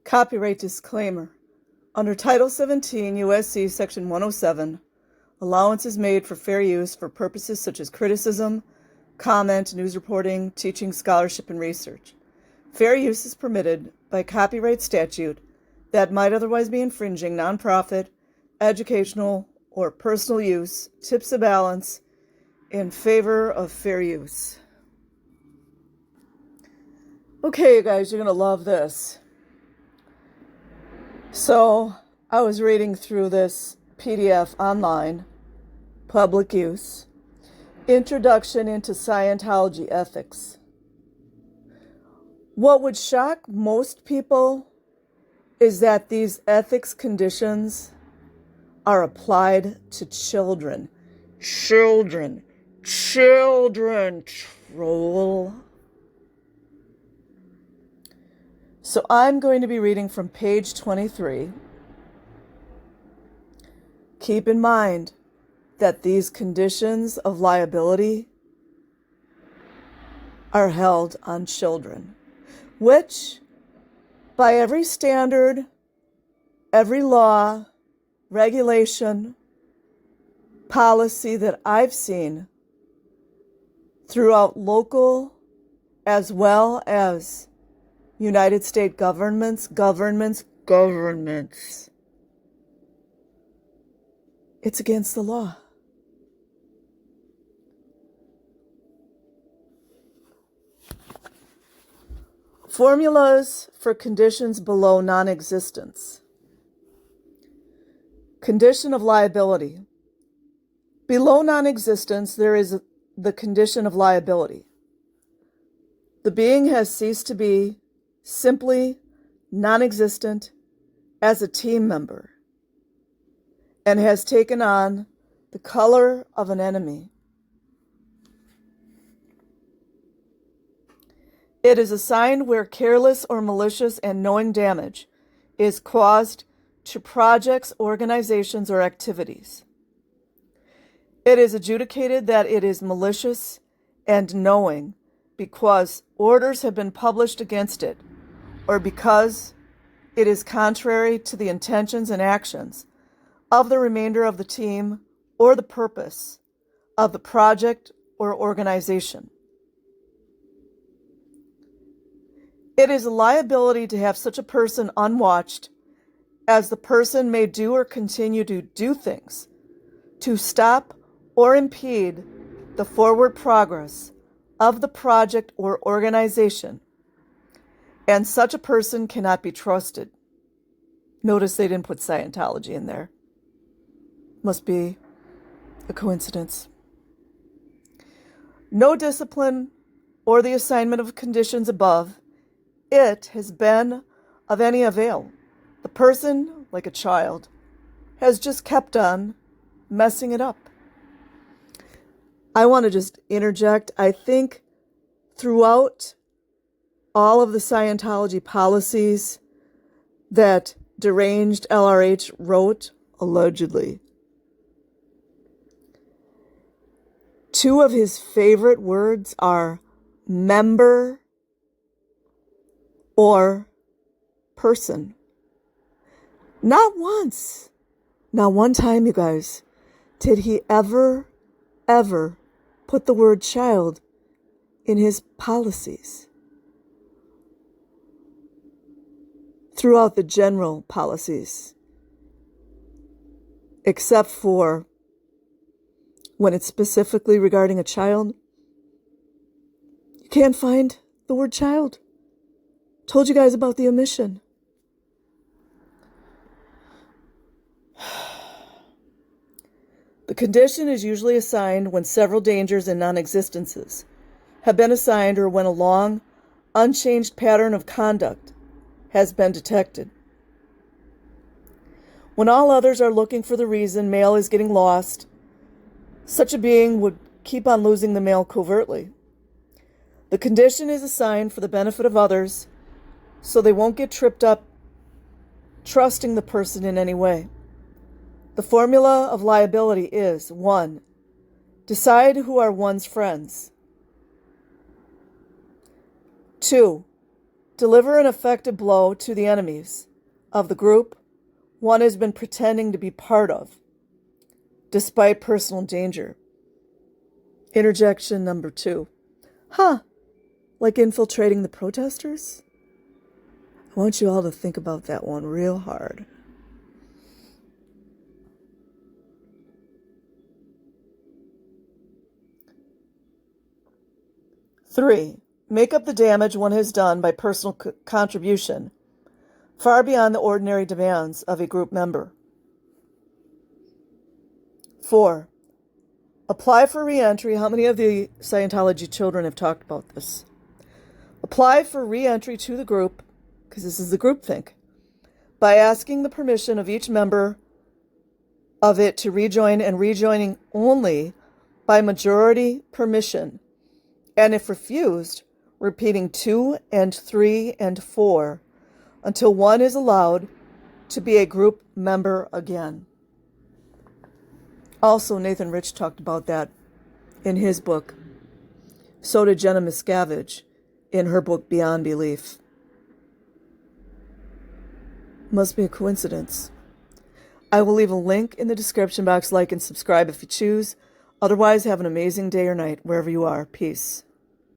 Copyright disclaimer. Under Title 17 U.S.C. Section 107, allowance is made for fair use for purposes such as criticism, comment, news reporting, teaching, scholarship, and research. Fair use is permitted by copyright statute that might otherwise be infringing nonprofit, educational, or personal use, tips the balance in favor of fair use. Okay, you guys, you're going to love this. So, I was reading through this PDF online, public use, Introduction into Scientology Ethics. What would shock most people is that these ethics conditions are applied to children. Children, troll. So I'm going to be reading from page 23. Keep in mind that these conditions of liability are held on children, which, by every standard, every law, regulation, policy that I've seen throughout local as well as United States governments, it's against the law. Formulas for conditions below non-existence. Condition of liability. Below non-existence, there is the condition of liability. The being has ceased to be simply non-existent as a team member and has taken on the color of an enemy. It is assigned where careless or malicious and knowing damage is caused to projects, organizations, or activities. It is adjudicated that it is malicious and knowing because orders have been published against it, or because it is contrary to the intentions and actions of the remainder of the team or the purpose of the project or organization. It is a liability to have such a person unwatched, as the person may do or continue to do things to stop or impede the forward progress of the project or organization, and such a person cannot be trusted. Notice they didn't put Scientology in there. Must be a coincidence. No discipline or the assignment of conditions above it has been of any avail. The person, like a child, has just kept on messing it up. I want to just interject. I think throughout all of the Scientology policies that deranged LRH wrote, allegedly, two of his favorite words are member or person. Not once, not one time, you guys, did he ever put the word child in his policies. Throughout the general policies, except for when it's specifically regarding a child, you can't find the word child. Told you guys about the omission. The condition is usually assigned when several dangers and non-existences have been assigned, or when a long, unchanged pattern of conduct has been detected. When all others are looking for the reason mail is getting lost, such a being would keep on losing the mail covertly. The condition is assigned for the benefit of others, so they won't get tripped up trusting the person in any way. The formula of liability is 1. Decide who are one's friends. 2. Deliver an effective blow to the enemies of the group one has been pretending to be part of, despite personal danger. Interjection number 2. Like infiltrating the protesters? I want you all to think about that one real hard. Three, make up the damage one has done by personal contribution, far beyond the ordinary demands of a group member. 4, apply for re-entry. How many of the Scientology children have talked about this? Apply for re-entry to the group, because this is the groupthink, by asking the permission of each member of it to rejoin, and rejoining only by majority permission, and if refused, repeating 2 and 3 and 4 until one is allowed to be a group member again. Also, Nathan Rich talked about that in his book. So did Jenna Miscavige in her book Beyond Belief. Must be a coincidence. I will leave a link in the description box. Like and subscribe if you choose. Otherwise, have an amazing day or night wherever you are. Peace.